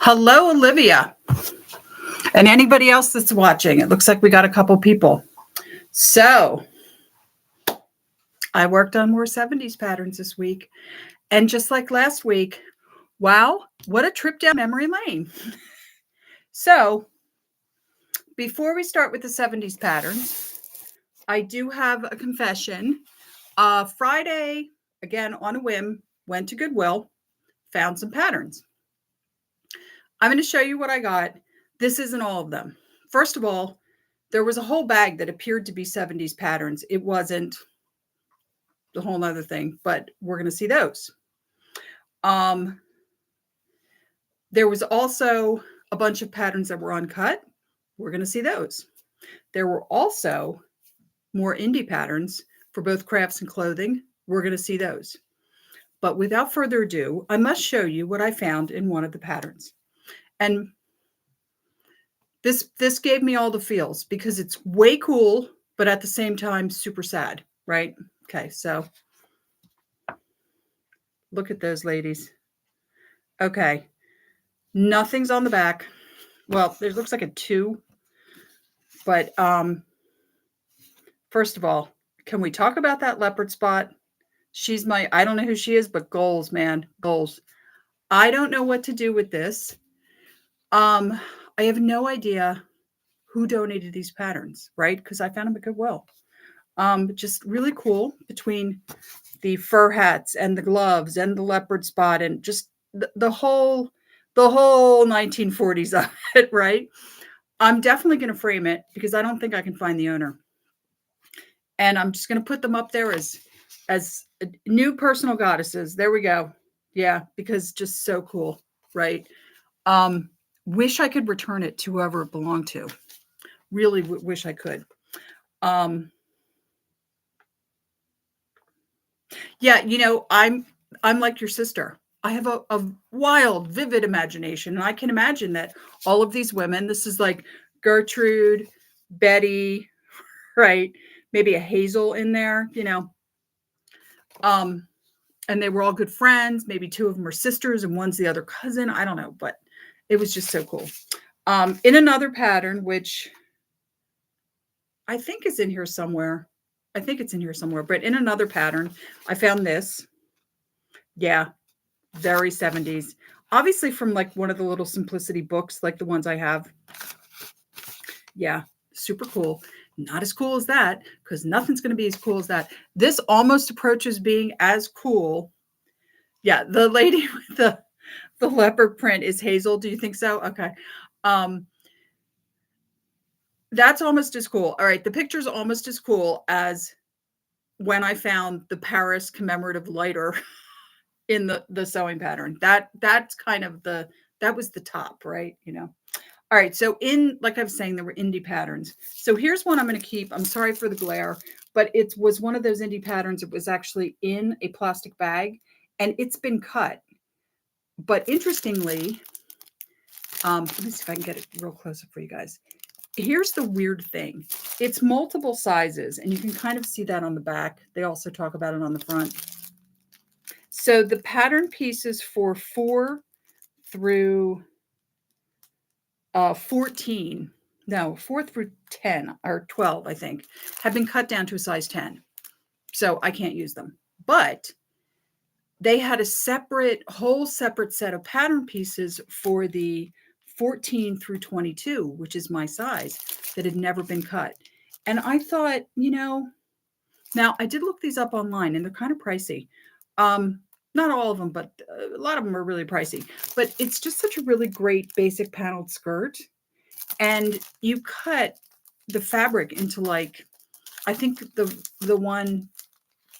Hello, Olivia. And anybody else that's watching. It looks like we got a couple people. So I worked on more 70s patterns this week. And just like last week, wow, what a trip down memory lane. So before we start with the 70s patterns, I do have a confession. Friday, again, on a whim, went to Goodwill, found some patterns. I'm going to show you what I got. This isn't all of them. First of all, there was a whole bag that appeared to be 70s patterns. It wasn't the whole other thing, but we're going to see those. There was also a bunch of patterns that were uncut. We're going to see those. There were also more indie patterns for both crafts and clothing. We're going to see those. But without further ado, I must show you what I found in one of the patterns. And this gave me all the feels because it's way cool, but at the same time, super sad, right? Okay, so look at those ladies. Okay, nothing's on the back. Well, there looks like a 2, but first of all, can we talk about that leopard spot? She's I don't know who she is, but goals, man, goals. I don't know what to do with this. I have no idea who donated these patterns, right? Because I found them at Goodwill. Just really cool between the fur hats and the gloves and the leopard spot and just the whole 1940s of it, right? I'm definitely going to frame it because I don't think I can find the owner. And I'm just going to put them up there as new personal goddesses. There we go. Yeah, because just so cool, right? Wish I could return it to whoever it belonged to. Really wish I could. Yeah, you know, I'm like your sister. I have a wild, vivid imagination. And I can imagine that all of these women, this is like Gertrude, Betty, right? Maybe a Hazel in there, you know. And they were all good friends. Maybe 2 of them are sisters and one's the other cousin. I don't know, but it was just so cool. In another pattern, which I think is in here somewhere. I think it's in here somewhere, but in another pattern, I found this. Yeah, very 70s. Obviously from like one of the little simplicity books, like the ones I have. Yeah, super cool. Not as cool as that, because nothing's going to be as cool as that. This almost approaches being as cool. Yeah, the lady with the leopard print is Hazel. Do you think so? Okay. That's almost as cool. All right, the picture's almost as cool as when I found the Paris commemorative lighter in the sewing pattern. That's kind of that was the top, right? You know. All right, so like I was saying, there were indie patterns. So here's one I'm going to keep. I'm sorry for the glare, but it was one of those indie patterns. It was actually in a plastic bag, and it's been cut. But interestingly, let me see if I can get it real close up for you guys. Here's the weird thing. It's multiple sizes, and you can kind of see that on the back. They also talk about it on the front. So the pattern pieces for 4 through 14, no, 4 through 10 or 12, I think, have been cut down to a size 10. So I can't use them. But they had a whole separate set of pattern pieces for the 14 through 22, which is my size, that had never been cut. And I thought, you know, now I did look these up online and they're kind of pricey. Not all of them, but a lot of them are really pricey. But it's just such a really great basic paneled skirt. And you cut the fabric into like, I think the one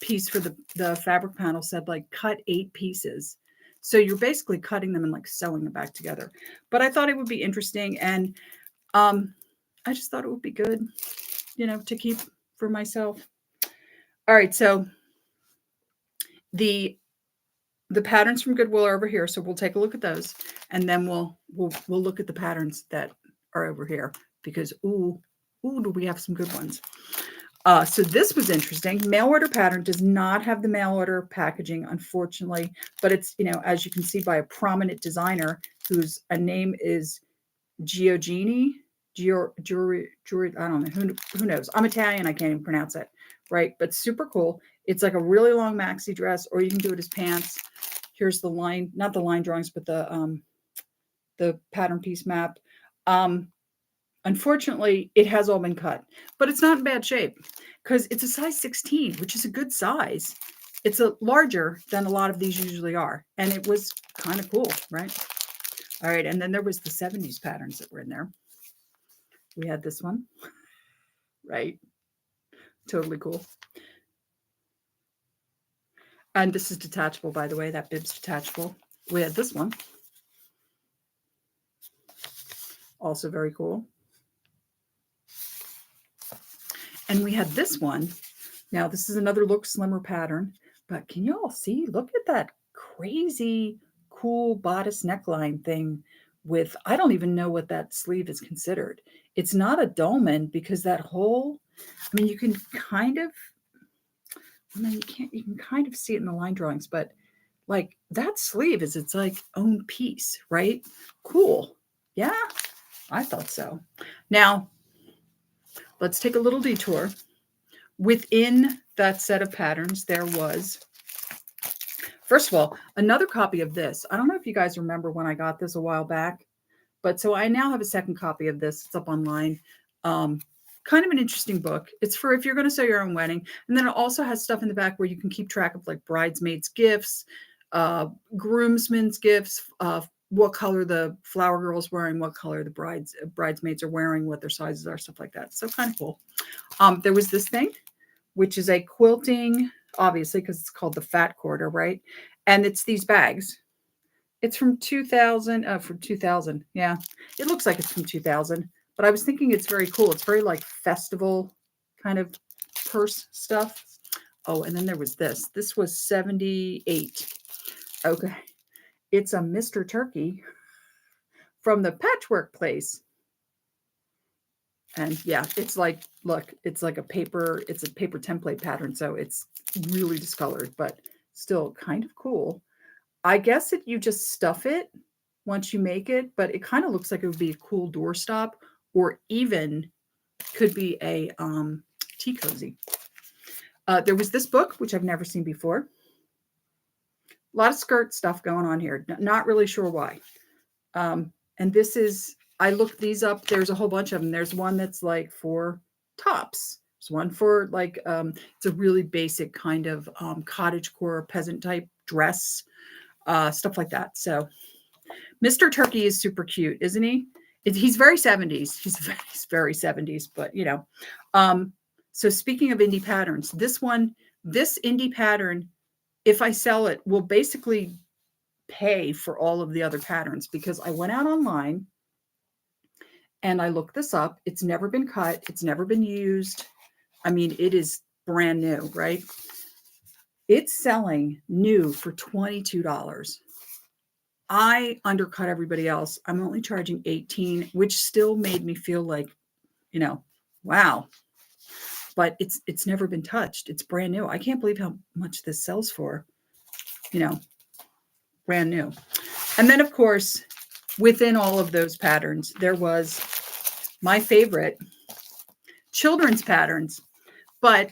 piece for the fabric panel said like cut 8 pieces. So you're basically cutting them and like sewing them back together. But I thought it would be interesting. And I just thought it would be good, you know, to keep for myself. All right. So the patterns from Goodwill are over here. So we'll take a look at those. And then we'll look at the patterns that are over here because, ooh, do we have some good ones. So this was interesting. Mail order pattern does not have the mail order packaging, unfortunately, but it's, you know, as you can see by a prominent designer, whose name is Giorgini. I don't know. Who knows? I'm Italian. I can't even pronounce it. Right. But super cool. It's like a really long maxi dress, or you can do it as pants. Here's the line, not the line drawings, but the pattern piece map. Unfortunately, it has all been cut, but it's not in bad shape because it's a size 16, which is a good size. It's a larger than a lot of these usually are. And it was kind of cool, right? All right. And then there was the 70s patterns that were in there. We had this one, right? Totally cool. And this is detachable, by the way. That bib's detachable. We had this one. Also very cool. And we had this one. Now, this is another look slimmer pattern, but can you all see? Look at that crazy cool bodice neckline thing with, I don't even know what that sleeve is considered. It's not a dolman because that whole, I mean, you can kind of, you can kind of see it in the line drawings, but like that sleeve is its like own piece, right? Cool. Yeah, I thought so. Now, let's take a little detour. Within that set of patterns, there was, first of all, another copy of this. I don't know if you guys remember when I got this a while back, but so I now have a second copy of this. It's up online. Kind of an interesting book. It's for if you're going to sew your own wedding. And then it also has stuff in the back where you can keep track of like bridesmaids' gifts, groomsmen's gifts, what color the flower girl's wearing, what color the bridesmaids are wearing, what their sizes are, stuff like that. So kind of cool. There was this thing, which is a quilting, obviously, because it's called the Fat Quarter, right? And it's these bags. It's from 2000, from 2000. Yeah, it looks like it's from 2000. But I was thinking it's very cool. It's very like festival kind of purse stuff. Oh, and then there was this. This was 78. Okay. It's a Mr. Turkey from the Patchwork Place. And yeah, it's like, look, it's like it's a paper template pattern. So it's really discolored, but still kind of cool. I guess if you just stuff it once you make it, but it kind of looks like it would be a cool doorstop, or even could be a tea cozy. There was this book, which I've never seen before. A lot of skirt stuff going on here. Not really sure why. And this is, I looked these up. There's a whole bunch of them. There's one that's like for tops. There's one for like, it's a really basic kind of cottagecore peasant type dress, stuff like that. So Mr. Turkey is super cute, isn't he? He's very 70s. He's very 70s, but you know. So speaking of indie patterns, this indie pattern, if I sell it, will basically pay for all of the other patterns because I went out online and I looked this up. It's never been cut. It's never been used. I mean, it is brand new, right? It's selling new for $22. I undercut everybody else. I'm only charging $18, which still made me feel like, you know, wow. But it's never been touched. It's brand new. I can't believe how much this sells for, you know, brand new. And then, of course, within all of those patterns, there was my favorite children's patterns, but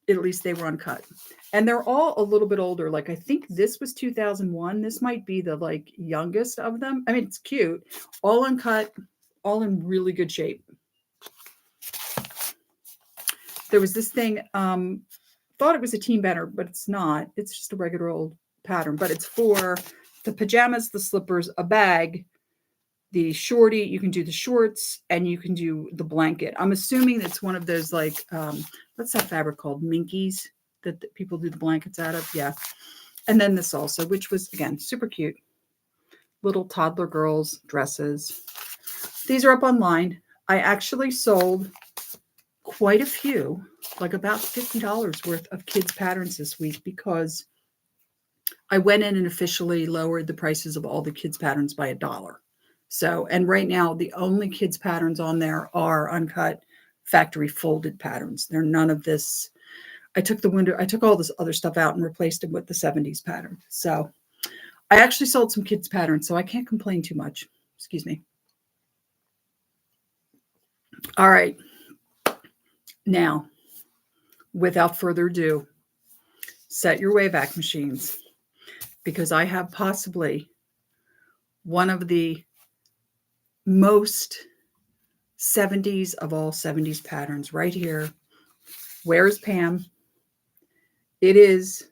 at least they were uncut. And they're all a little bit older. Like, I think this was 2001. This might be the like youngest of them. I mean, it's cute, all uncut, all in really good shape. There was this thing, thought it was a team banner, but it's not. It's just a regular old pattern, but it's for the pajamas, the slippers, a bag, the shorty. You can do the shorts and you can do the blanket. I'm assuming it's one of those like, what's that fabric called? Minkies that people do the blankets out of. Yeah. And then this also, which was, again, super cute. Little toddler girls' dresses. These are up online. I actually sold quite a few, like about $50 worth of kids' patterns this week because I went in and officially lowered the prices of all the kids' patterns by $1. So, and right now, the only kids' patterns on there are uncut factory folded patterns. They're none of this. I took all this other stuff out and replaced it with the 70s pattern. So I actually sold some kids patterns, so I can't complain too much. Excuse me. All right. Now, without further ado, set your Wayback Machines, because I have possibly one of the most 70s of all 70s patterns right here. Where's Pam? It is,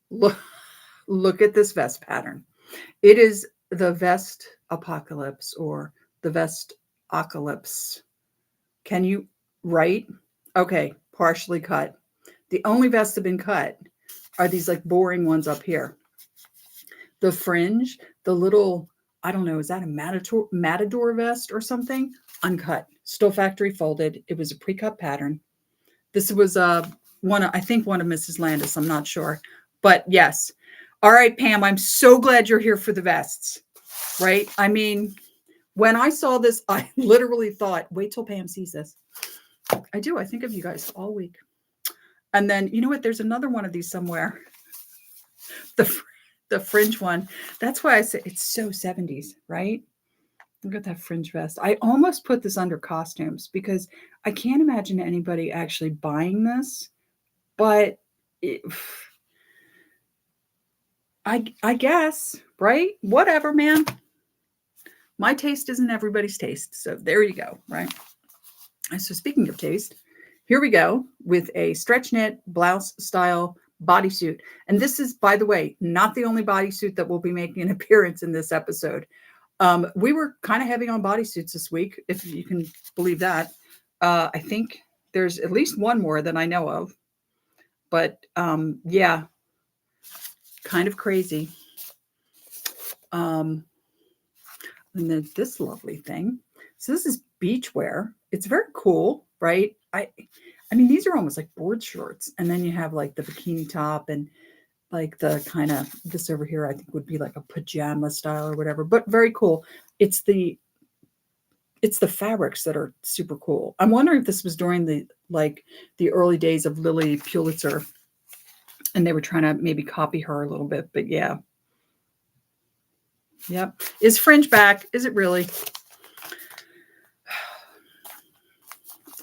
look at this vest pattern. It is the vest apocalypse, or the vest apocalypse. Can you write? Okay, partially cut. The only vests that have been cut are these like boring ones up here. The fringe, the little, I don't know, is that a matador vest or something? Uncut, still factory folded. It was a pre-cut pattern. This was one of, I think one of Mrs. Landis, I'm not sure. But yes. All right, Pam, I'm so glad you're here for the vests, right? I mean, when I saw this, I literally thought, wait till Pam sees this. I do. I think of you guys all week. And then, you know what? There's another one of these somewhere. The fringe one. That's why I say it's so 70s, right? Look at that fringe vest. I almost put this under costumes because I can't imagine anybody actually buying this. But I guess, right? Whatever, man. My taste isn't everybody's taste. So there you go, right? And so speaking of taste, here we go with a stretch knit blouse style bodysuit. And this is, by the way, not the only bodysuit that will be making an appearance in this episode. We were kind of heavy on bodysuits this week, if you can believe that. I think there's at least one more than I know of. But yeah, kind of crazy. And then this lovely thing. So this is beachwear. It's very cool, right? I mean, these are almost like board shorts. And then you have like the bikini top and like the kind of, this over here, I think would be like a pajama style or whatever, but very cool. It's the fabrics that are super cool. I'm wondering if this was during the early days of Lily Pulitzer and they were trying to maybe copy her a little bit, but yeah. Yep. Is fringe back? Is it really?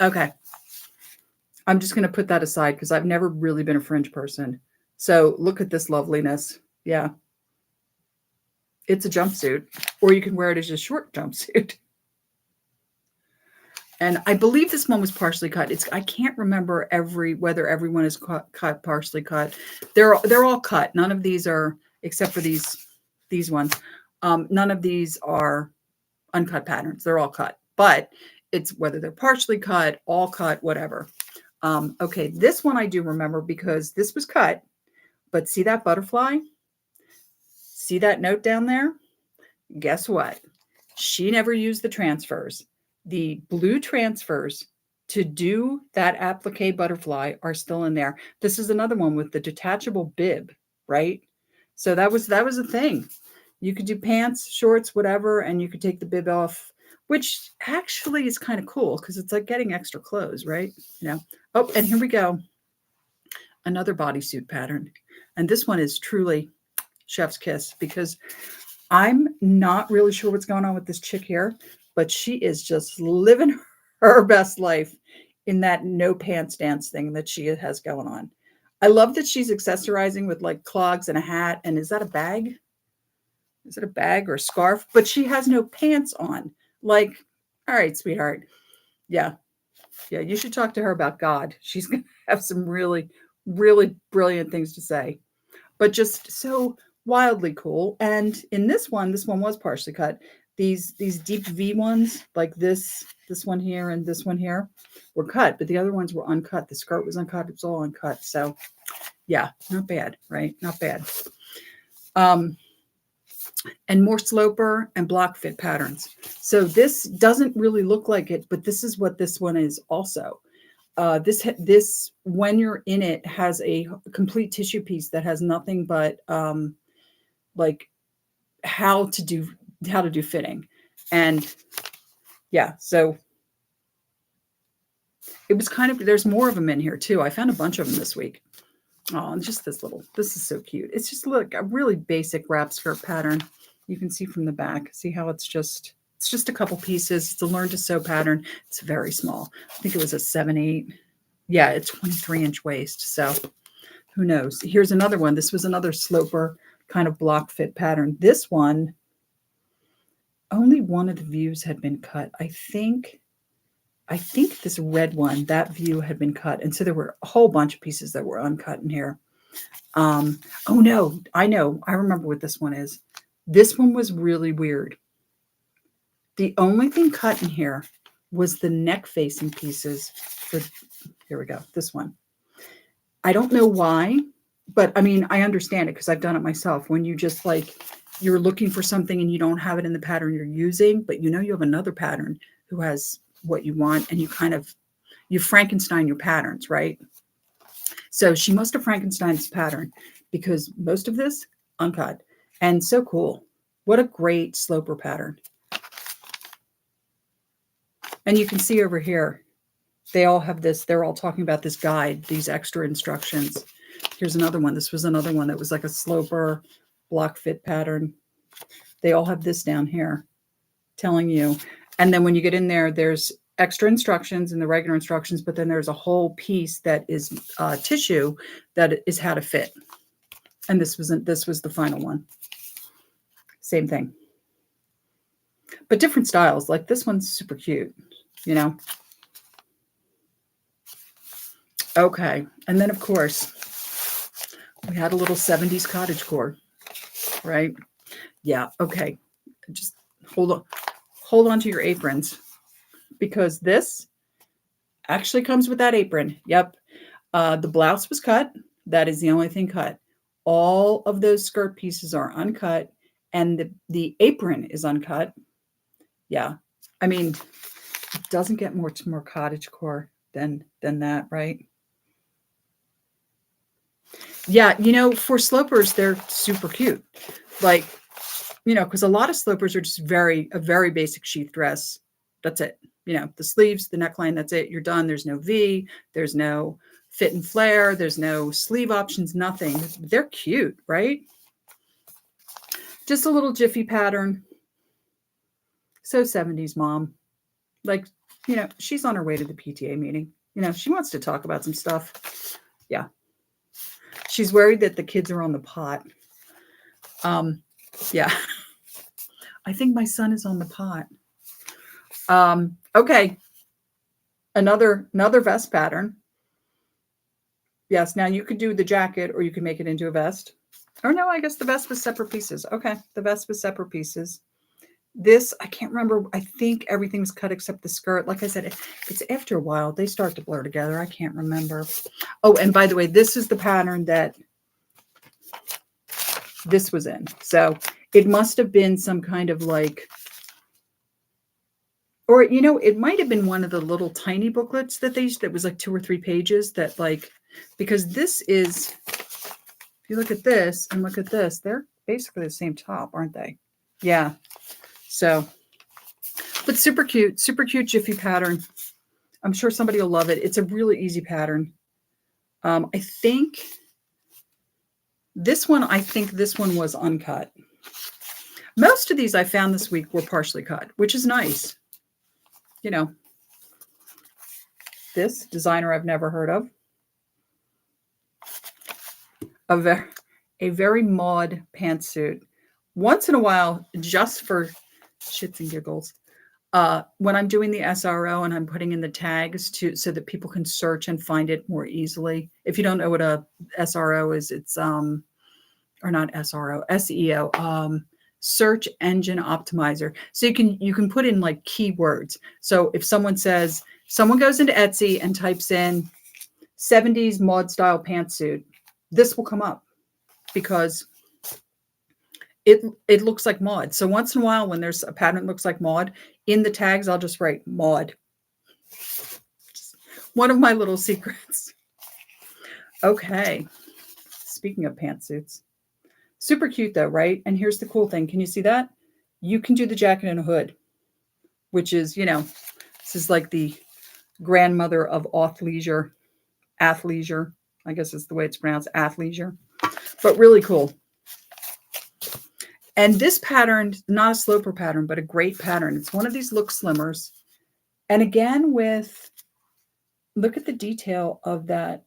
Okay. I'm just going to put that aside because I've never really been a fringe person. So look at this loveliness. Yeah. It's a jumpsuit, or you can wear it as a short jumpsuit. And I believe this one was partially cut. I can't remember whether everyone is cut, partially cut. They're all cut. None of these are, except for these ones. None of these are uncut patterns. They're all cut. But it's whether they're partially cut, all cut, whatever. Okay, this one I do remember because this was cut. But see that butterfly? See that note down there? Guess what? She never used the transfers. The blue transfers to do that applique butterfly are still in there. This is another one with the detachable bib, right? So that was a thing. You could do pants, shorts, whatever, and you could take the bib off, which actually is kind of cool because it's like getting extra clothes, right? You know. Oh, and here we go. Another bodysuit pattern. And this one is truly chef's kiss because I'm not really sure what's going on with this chick here, but she is just living her best life in that no pants dance thing that she has going on. I love that she's accessorizing with like clogs and a hat. And is that a bag? Is it a bag or a scarf? But she has no pants on. Like, all right, sweetheart. Yeah. Yeah, you should talk to her about God. She's going to have some really, really brilliant things to say. But just so wildly cool. And in this one was partially cut. These deep V ones, like this one here and this one here, were cut, but the other ones were uncut. The skirt was uncut. It's all uncut. So yeah, not bad, right? Not bad. And more sloper and block fit patterns. So this doesn't really look like it, but this is what this one is also. This when you're in it has a complete tissue piece that has nothing but like how to do fitting. And yeah, so it was kind of, there's more of them in here too. I found a bunch of them this week. Oh, and just this is so cute. It's just look a really basic wrap skirt pattern. You can see from the back. See how it's just a couple pieces. It's a learn to sew pattern. It's very small. I think it was a 7/8. Yeah, it's 23-inch waist. So who knows? Here's another one. This was another sloper kind of block fit pattern. This one, only one of the views had been cut. I think this red one, that view had been cut. And so there were a whole bunch of pieces that were uncut in here. Oh no, I know. I remember what this one is. This one was really weird. The only thing cut in here was the neck facing pieces for, here we go, this one. I don't know why, but I mean, I understand it because I've done it myself. When you just like, you're looking for something and you don't have it in the pattern you're using, but you know you have another pattern who has what you want, and you Frankenstein your patterns, right? So she must have Frankensteined this pattern because most of this uncut and so cool. What a great sloper pattern. And you can see over here, they all have this, they're all talking about this guide, these extra instructions. Here's another one. This was another one that was like a sloper block fit pattern. They all have this down here telling you. And then when you get in there, there's extra instructions and the regular instructions, but then there's a whole piece that is tissue that is how to fit. And this was the final one. Same thing. But different styles. Like this one's super cute, you know. Okay. And then of course, we had a little 70s cottagecore, right? Yeah. Okay. Just hold on to your aprons, because this actually comes with that apron. Yep. The blouse was cut. That is the only thing cut. All of those skirt pieces are uncut, and the apron is uncut. Yeah. I mean, it doesn't get much more cottagecore than that, right? Yeah, you know, for slopers, they're super cute. Like, you know, because a lot of slopers are just a very basic sheath dress. That's it. You know, the sleeves, the neckline, that's it. You're done. There's no V. There's no fit and flare. There's no sleeve options, nothing. They're cute, right? Just a little jiffy pattern. So 70s mom. Like, you know, she's on her way to the PTA meeting. You know, she wants to talk about some stuff. Yeah. She's worried that the kids are on the pot. Yeah. I think my son is on the pot. Okay. Another vest pattern. Yes. Now you could do the jacket or you could make it into a vest. Or no, I guess the vest was separate pieces. Okay. The vest was separate pieces. This, I can't remember. I think everything's cut except the skirt. Like I said, it's after a while. They start to blur together. I can't remember. Oh, and by the way, this is the pattern that this was in. So it must have been some kind of like, or, you know, it might have been one of the little tiny booklets that they used that was like 2 or 3 pages that like, because this is, if you look at this and look at this, they're basically the same top, aren't they? Yeah. So, but super cute jiffy pattern. I'm sure somebody will love it. It's a really easy pattern. I think this one was uncut. Most of these I found this week were partially cut, which is nice. You know, this designer I've never heard of. A very mod pantsuit. Once in a while, just for shits and giggles, when I'm doing the SRO and I'm putting in the tags so that people can search and find it more easily. If you don't know what a SRO is, it's or not SRO, SEO, search engine optimizer. So you can put in like keywords. So if someone goes into Etsy and types in 70s mod style pantsuit, this will come up because it looks like mod. So once in a while, when there's a pattern that looks like mod, in the tags, I'll just write mod. One of my little secrets. Okay. Speaking of pantsuits. Super cute though, right? And here's the cool thing. Can you see that? You can do the jacket and a hood, which is, you know, this is like the grandmother of athleisure. I guess is the way it's pronounced, athleisure, but really cool. And this pattern, not a sloper pattern, but a great pattern. It's one of these look slimmers. And again, look at the detail of that.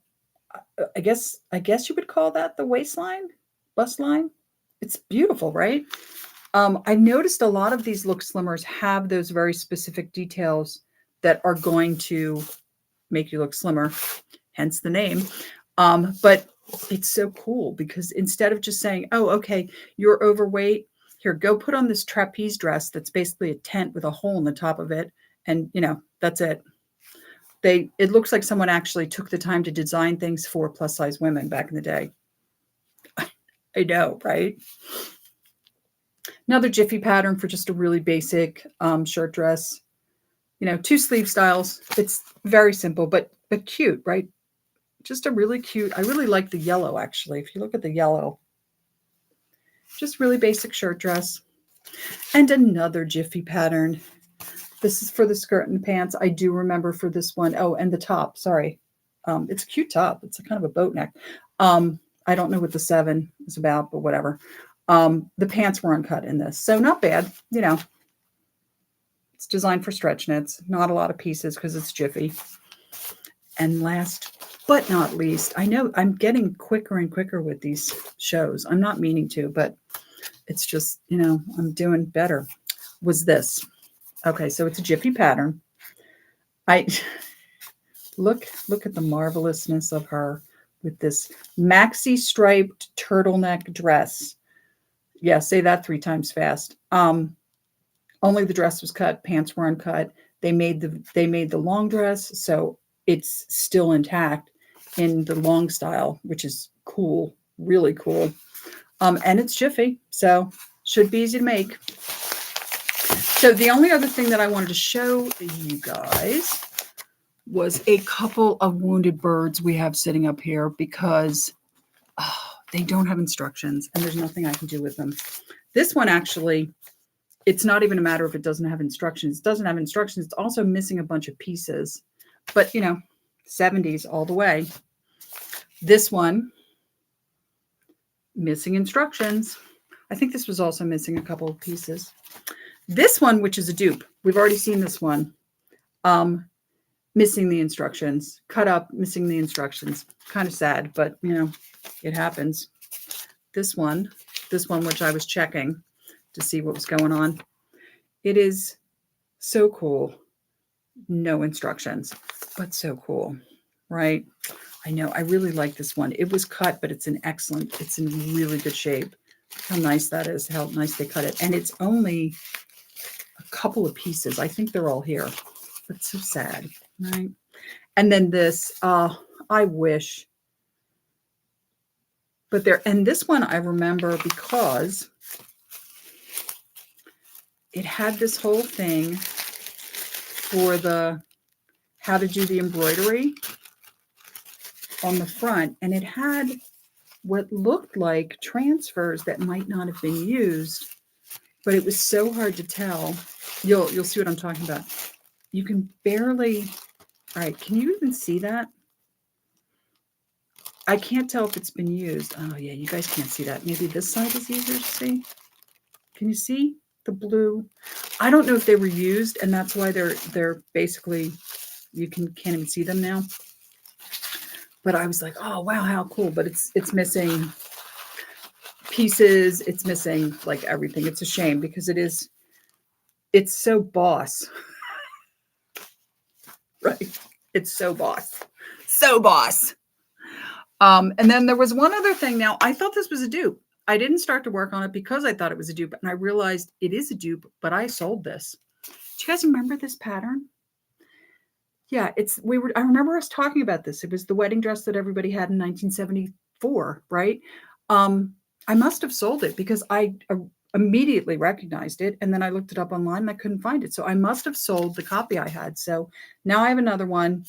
I guess you would call that the waistline, bust line. It's beautiful, right? I noticed a lot of these look slimmers have those very specific details that are going to make you look slimmer, hence the name. But it's so cool because instead of just saying, oh, okay, you're overweight, here, go put on this trapeze dress that's basically a tent with a hole in the top of it. And, that's it. It looks like someone actually took the time to design things for plus size women back in the day. I know, right? Another Jiffy pattern for just a really basic shirt dress. 2 sleeve styles. It's very simple, but cute, right? Just a really cute. I really like the yellow, actually. If you look at the yellow, just really basic shirt dress. And another Jiffy pattern. This is for the skirt and the pants. I do remember for this one. Oh, and the top. Sorry. It's a cute top. It's a kind of a boat neck. I don't know what the 7 is about, but whatever. The pants were uncut in this. So not bad. It's designed for stretch knits. Not a lot of pieces because it's Jiffy. And last but not least, I know I'm getting quicker and quicker with these shows. I'm not meaning to, but it's just, I'm doing better. Was this. Okay, so it's a Jiffy pattern. I look at the marvelousness of her with this maxi striped turtleneck dress. Yeah, say that 3 times fast. Only the dress was cut, pants were uncut. They made the long dress, so it's still intact in the long style, which is cool, really cool. And it's Jiffy, so should be easy to make. So the only other thing that I wanted to show you guys was a couple of wounded birds we have sitting up here because they don't have instructions and there's nothing I can do with them. This one actually, it's not even a matter of it doesn't have instructions. It doesn't have instructions. It's also missing a bunch of pieces. But, 70's all the way. This one, missing instructions. I think this was also missing a couple of pieces. This one, which is a dupe. We've already seen this one. Missing the instructions. Cut up, missing the instructions. Kind of sad, but, it happens. This one, which I was checking to see what was going on. It is so cool. No instructions, but so cool, right? I know. I really like this one. It was cut, but it's in really good shape. How nice that is. How nice they cut it. And it's only a couple of pieces. I think they're all here. But so sad, right? And then this, I wish. But and this one I remember because it had this whole thing for how to do the embroidery on the front. And it had what looked like transfers that might not have been used, but it was so hard to tell. You'll see what I'm talking about. You can barely, all right, can you even see that? I can't tell if it's been used. Oh yeah, you guys can't see that. Maybe this side is easier to see. Can you see the blue? I don't know if they were used and that's why they're basically, you can't even see them now. But I was like, oh wow, how cool. But it's missing pieces. It's missing like everything. It's a shame because it's so boss. Right. It's so boss. So boss. And then there was one other thing. Now, I thought this was a dupe. I didn't start to work on it because I thought it was a dupe. And I realized it is a dupe, but I sold this. Do you guys remember this pattern? Yeah, I remember us talking about this. It was the wedding dress that everybody had in 1974, right? I must have sold it because I immediately recognized it. And then I looked it up online and I couldn't find it. So I must have sold the copy I had. So now I have another one.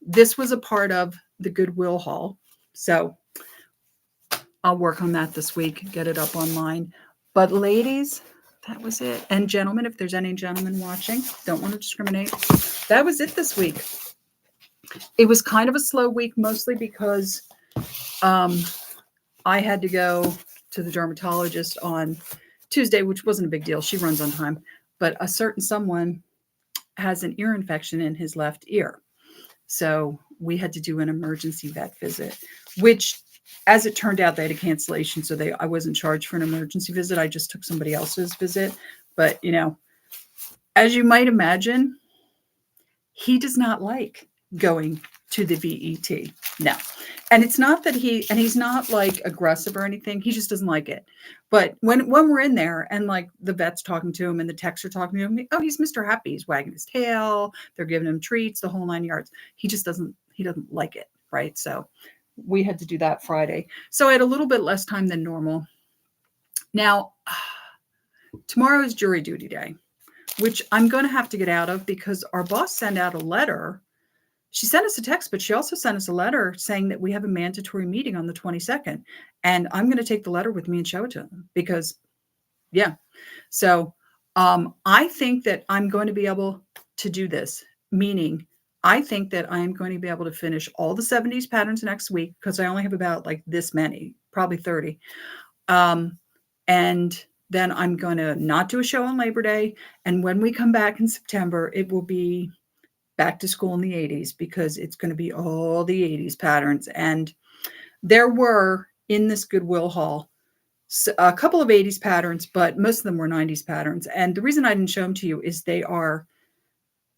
This was a part of the Goodwill haul. So I'll work on that this week, get it up online. But ladies, that was it. And gentlemen, if there's any gentlemen watching, don't want to discriminate. That was it this week. It was kind of a slow week, mostly because I had to go to the dermatologist on Tuesday, which wasn't a big deal. She runs on time. But a certain someone has an ear infection in his left ear. So we had to do an emergency vet visit, which, as it turned out, they had a cancellation. So I wasn't charged for an emergency visit. I just took somebody else's visit. But, as you might imagine, he does not like going to the VET. No. And it's not that he's not like aggressive or anything. He just doesn't like it. But when we're in there and like the vet's talking to him and the techs are talking to him, oh, he's Mr. Happy. He's wagging his tail. They're giving him treats, the whole 9 yards. He doesn't like it. Right. So we had to do that Friday. So I had a little bit less time than normal. Now, tomorrow is jury duty day, which I'm going to have to get out of because our boss sent out a letter. She sent us a text, but she also sent us a letter saying that we have a mandatory meeting on the 22nd. And I'm going to take the letter with me and show it to them because, yeah. So I think that I'm going to be able to do this, meaning I think that I am going to be able to finish all the 70s patterns next week because I only have about like this many, probably 30. And then I'm going to not do a show on Labor Day. And when we come back in September, it will be back to school in the 80s because it's going to be all the 80s patterns. And there were in this Goodwill haul a couple of 80s patterns, but most of them were 90s patterns. And the reason I didn't show them to you is they are,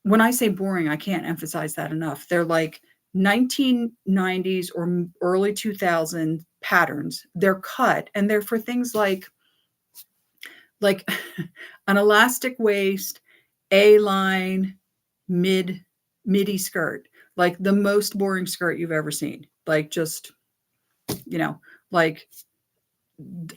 when I say boring, I can't emphasize that enough. They're like 1990s or early 2000 patterns. They're cut and they're for things like an elastic waist, A-line, midi skirt, like the most boring skirt you've ever seen. Like just, like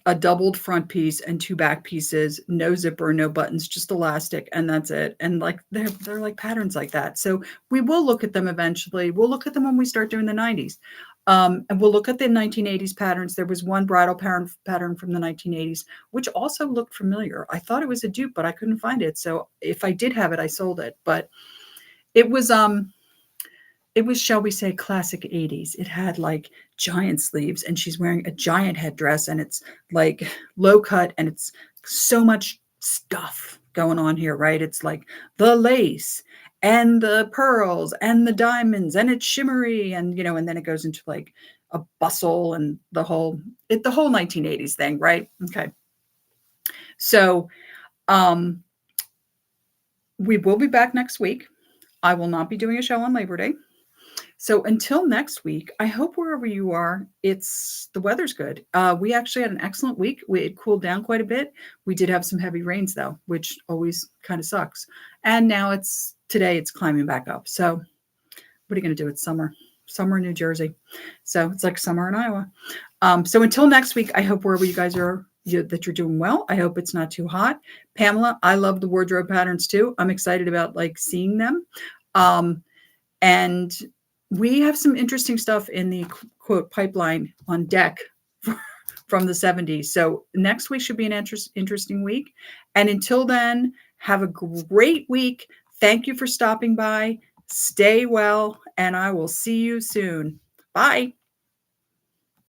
a doubled front piece and two back pieces, no zipper, no buttons, just elastic, and that's it. And like they're like patterns like that. So we will look at them eventually. We'll look at them when we start doing the 90s. And we'll look at the 1980s patterns. There was one bridal pattern from the 1980s, which also looked familiar. I thought it was a dupe, but I couldn't find it. So if I did have it, I sold it. But it was, shall we say, classic 80s. It had like giant sleeves and she's wearing a giant headdress and it's like low cut and it's so much stuff going on here, right? It's like the lace and the pearls and the diamonds and it's shimmery and, and then it goes into like a bustle and the whole 1980s thing, right? Okay. So, we will be back next week. I will not be doing a show on Labor Day. So until next week, I hope wherever you are, the weather's good. We actually had an excellent week. It cooled down quite a bit. We did have some heavy rains though, which always kind of sucks. And now today it's climbing back up. So what are you going to do? It's summer in New Jersey. So it's like summer in Iowa. So until next week, I hope wherever you guys are, that you're doing well. I hope it's not too hot. Pamela, I love the wardrobe patterns too. I'm excited about like seeing them. And we have some interesting stuff in the quote pipeline on deck from the 70s. So next week should be an interesting week. And until then, have a great week. Thank you for stopping by. Stay well, and I will see you soon. Bye.